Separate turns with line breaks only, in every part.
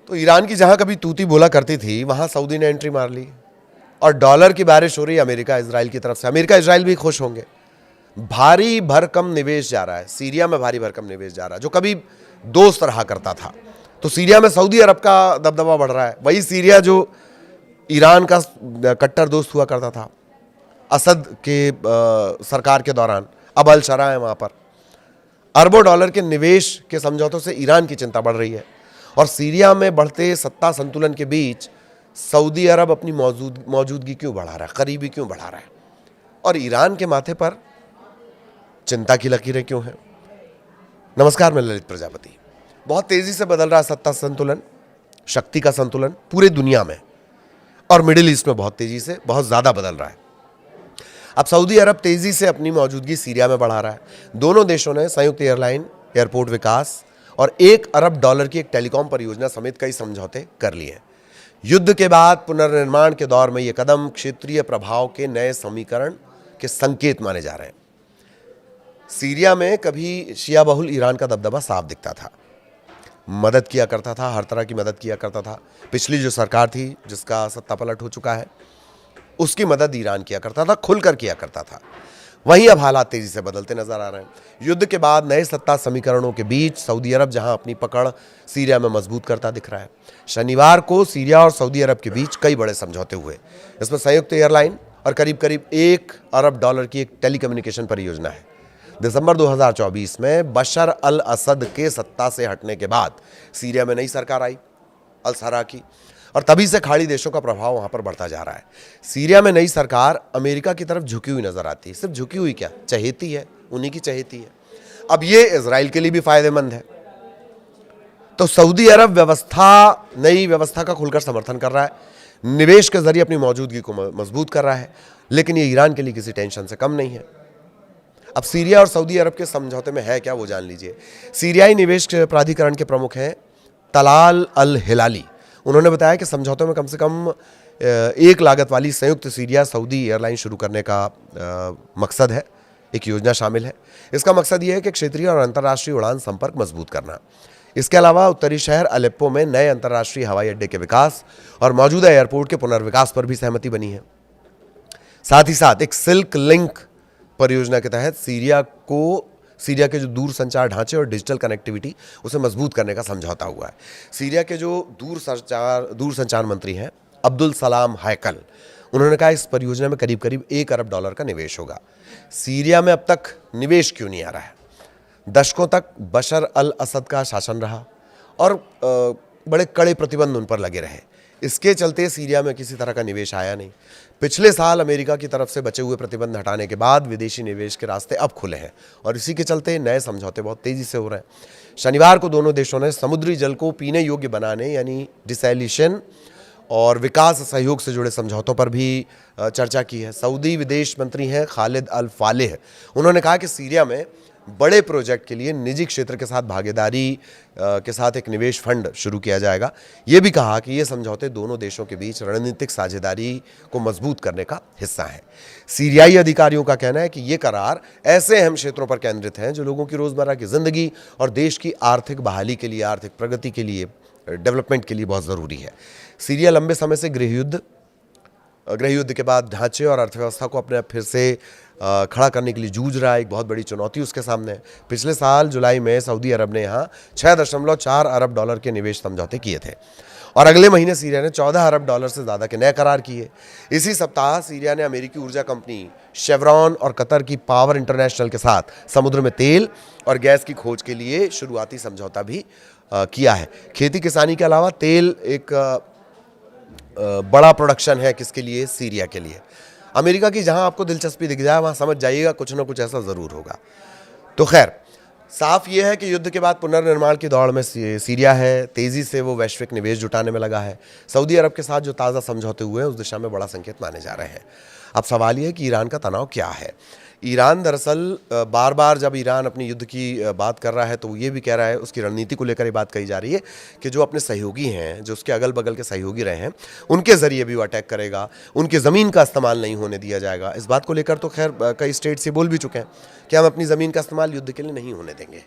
तो ईरान की जहां कभी तूती बोला करती थी वहां सऊदी ने एंट्री मार ली और डॉलर की बारिश हो रही है अमेरिका इजराइल की तरफ से। अमेरिका इजराइल भी खुश होंगे। भारी भरकम निवेश जा रहा है सीरिया में, भारी भरकम निवेश जा रहा है जो कभी दोस्त रहा करता था। तो सीरिया में सऊदी अरब का दबदबा बढ़ रहा है। वही सीरिया जो ईरान का कट्टर दोस्त हुआ करता था असद के सरकार के दौरान, अब अल शरा है वहां पर। अरबों डॉलर के निवेश के समझौतों से ईरान की चिंता बढ़ रही है और सीरिया में बढ़ते सत्ता संतुलन के बीच सऊदी अरब अपनी मौजूदगी क्यों बढ़ा रहा है, करीबी क्यों बढ़ा रहा है और ईरान के माथे पर चिंता की लकीरें क्यों हैं। नमस्कार, मैं ललित प्रजापति। बहुत तेजी से बदल रहा सत्ता संतुलन, शक्ति का संतुलन पूरे दुनिया में और मिडिल ईस्ट में बहुत तेजी से, बहुत ज्यादा बदल रहा है। अब सऊदी अरब तेजी से अपनी मौजूदगी सीरिया में बढ़ा रहा है। दोनों देशों ने संयुक्त एयरलाइन, एयरपोर्ट विकास और $1 अरब की एक टेलीकॉम परियोजना समेत कई समझौते कर लिए। युद्ध के बाद पुनर्निर्माण के दौर में यह कदम क्षेत्रीय प्रभाव के नए समीकरण के संकेत माने जा रहे हैं। सीरिया में कभी शिया बहुल ईरान का दबदबा साफ दिखता था, मदद किया करता था, हर तरह की मदद किया करता था। पिछली जो सरकार थी जिसका सत्ता पलट हो चुका है उसकी मदद ईरान किया करता था, खुलकर किया करता था। वहीं अब हालात तेजी से बदलते नजर आ रहे हैं। युद्ध के बाद नए सत्ता समीकरणों के बीच सऊदी अरब जहां अपनी पकड़ सीरिया में मजबूत करता दिख रहा है। शनिवार को सीरिया और सऊदी अरब के बीच कई बड़े समझौते हुए। इसमें संयुक्त एयरलाइन और करीब करीब $1 अरब की एक टेलीकम्युनिकेशन परियोजना है। दिसंबर 2024 में बशर अल असद के सत्ता से हटने के बाद सीरिया में नई सरकार आई, अल सरा की, और तभी से खाड़ी देशों का प्रभाव वहां पर बढ़ता जा रहा है। सीरिया में नई सरकार अमेरिका की तरफ झुकी हुई नजर आती है। सिर्फ झुकी हुई क्या, चहेती है, उन्हीं की चहेती है। अब ये इजराइल के लिए भी फायदेमंद है। तो सऊदी अरब नई व्यवस्था का खुलकर समर्थन कर रहा है, निवेश के जरिए अपनी मौजूदगी को मजबूत कर रहा है, लेकिन ये ईरान के लिए किसी टेंशन से कम नहीं है। अब सीरिया और सऊदी अरब के समझौते में है क्या, वो जान लीजिए। सीरियाई निवेश प्राधिकरण के प्रमुख हैं तलाल अल हिलाली। उन्होंने बताया कि समझौते में कम से कम एक लागत वाली संयुक्त सीरिया सऊदी एयरलाइन शुरू करने का मकसद है, एक योजना शामिल है। इसका मकसद ये है कि क्षेत्रीय और अंतर्राष्ट्रीय उड़ान संपर्क मजबूत करना। इसके अलावा उत्तरी शहर अलेप्पो में नए अंतर्राष्ट्रीय हवाई अड्डे के विकास और मौजूदा एयरपोर्ट के पुनर्विकास पर भी सहमति बनी है। साथ ही साथ एक सिल्क लिंक परियोजना के तहत सीरिया के जो दूर संचार ढांचे और डिजिटल कनेक्टिविटी उसे मजबूत करने का समझौता हुआ है। सीरिया के जो दूर संचार मंत्री हैं अब्दुल सलाम हैकल, उन्होंने कहा इस परियोजना में करीब करीब $1 अरब का निवेश होगा। सीरिया में अब तक निवेश क्यों नहीं आ रहा है? दशकों तक बशर अल असद का शासन रहा और बड़े कड़े प्रतिबंध उन पर लगे रहे। इसके चलते सीरिया में किसी तरह का निवेश आया नहीं। पिछले साल अमेरिका की तरफ से बचे हुए प्रतिबंध हटाने के बाद विदेशी निवेश के रास्ते अब खुले हैं और इसी के चलते नए समझौते बहुत तेजी से हो रहे हैं। शनिवार को दोनों देशों ने समुद्री जल को पीने योग्य बनाने यानी डिसैलिनेशन और विकास सहयोग से जुड़े समझौतों पर भी चर्चा की है। सऊदी विदेश मंत्री हैं खालिद अल फालेह। उन्होंने कहा कि सीरिया में बड़े प्रोजेक्ट के लिए निजी क्षेत्र के साथ भागीदारी के साथ एक निवेश फंड शुरू किया जाएगा। ये भी कहा कि ये समझौते दोनों देशों के बीच रणनीतिक साझेदारी को मजबूत करने का हिस्सा है। सीरियाई अधिकारियों का कहना है कि ये करार ऐसे अहम क्षेत्रों पर केंद्रित हैं जो लोगों की रोजमर्रा की जिंदगी और देश की आर्थिक बहाली के लिए, आर्थिक प्रगति के लिए, डेवलपमेंट के लिए बहुत ज़रूरी है। सीरिया लंबे समय से गृह युद्ध के बाद ढांचे और अर्थव्यवस्था को अपने फिर से खड़ा करने के लिए जूझ रहा है। एक बहुत बड़ी चुनौती उसके सामने है। पिछले साल जुलाई में सऊदी अरब ने यहाँ $6.4 अरब के निवेश समझौते किए थे और अगले महीने सीरिया ने $14 अरब से ज़्यादा के नए करार किए। इसी सप्ताह सीरिया ने अमेरिकी ऊर्जा कंपनी शेवरॉन और कतर की पावर इंटरनेशनल के साथ समुद्र में तेल और गैस की खोज के लिए शुरुआती समझौता भी किया है। खेती किसानी के अलावा तेल एक बड़ा प्रोडक्शन है किसके लिए, सीरिया के लिए। अमेरिका की जहां आपको दिलचस्पी दिख जाए वहां समझ जाइएगा कुछ ना कुछ ऐसा ज़रूर होगा। तो खैर, साफ ये है कि युद्ध के बाद पुनर्निर्माण की दौड़ में सीरिया है। तेज़ी से वो वैश्विक निवेश जुटाने में लगा है। सऊदी अरब के साथ जो ताज़ा समझौते हुए हैं उस दिशा में बड़ा संकेत माने जा रहे हैं। अब सवाल ये है कि ईरान का तनाव क्या है। ईरान दरअसल बार बार जब ईरान अपनी युद्ध की बात कर रहा है तो वो ये भी कह रहा है, उसकी रणनीति को लेकर ये बात कही जा रही है कि जो अपने सहयोगी हैं, जो उसके अगल बगल के सहयोगी रहे हैं, उनके ज़रिए भी वो अटैक करेगा, उनकी ज़मीन का इस्तेमाल नहीं होने दिया जाएगा। इस बात को लेकर तो खैर कई स्टेट्स ये बोल भी चुके हैं कि हम अपनी ज़मीन का इस्तेमाल युद्ध के लिए नहीं होने देंगे।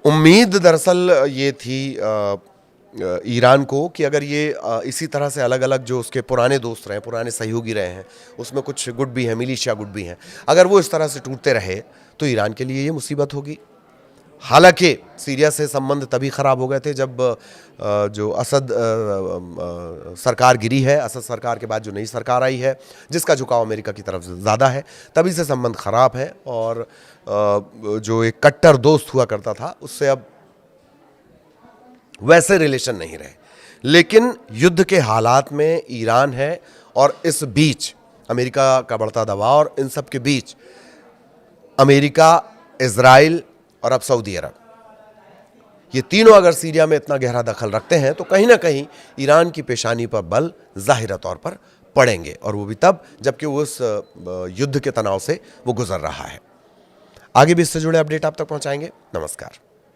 उम्मीद दरअसल ये थी ईरान को कि अगर ये इसी तरह से अलग अलग जो उसके पुराने दोस्त रहे, पुराने सहयोगी रहे हैं, उसमें कुछ गुट भी हैं, मिलिशिया गुट भी हैं, अगर वो इस तरह से टूटते रहे तो ईरान के लिए ये मुसीबत होगी। हालांकि सीरिया से संबंध तभी ख़राब हो गए थे जब जो असद सरकार गिरी है, असद सरकार के बाद जो नई सरकार आई है जिसका झुकाव अमेरिका की तरफ से ज़्यादा है, तभी से संबंध ख़राब है। और जो एक कट्टर दोस्त हुआ करता था उससे अब वैसे रिलेशन नहीं रहे। लेकिन युद्ध के हालात में ईरान है और इस बीच अमेरिका का बढ़ता दबाव और इन सब के बीच अमेरिका, इजराइल और अब सऊदी अरब, ये तीनों अगर सीरिया में इतना गहरा दखल रखते हैं तो कहीं ना कहीं ईरान की पेशानी पर बल ज़ाहिर तौर पर पड़ेंगे, और वो भी तब जबकि वो उस युद्ध के तनाव से वो गुजर रहा है। आगे भी इससे जुड़े अपडेट आप तक पहुंचाएंगे। नमस्कार।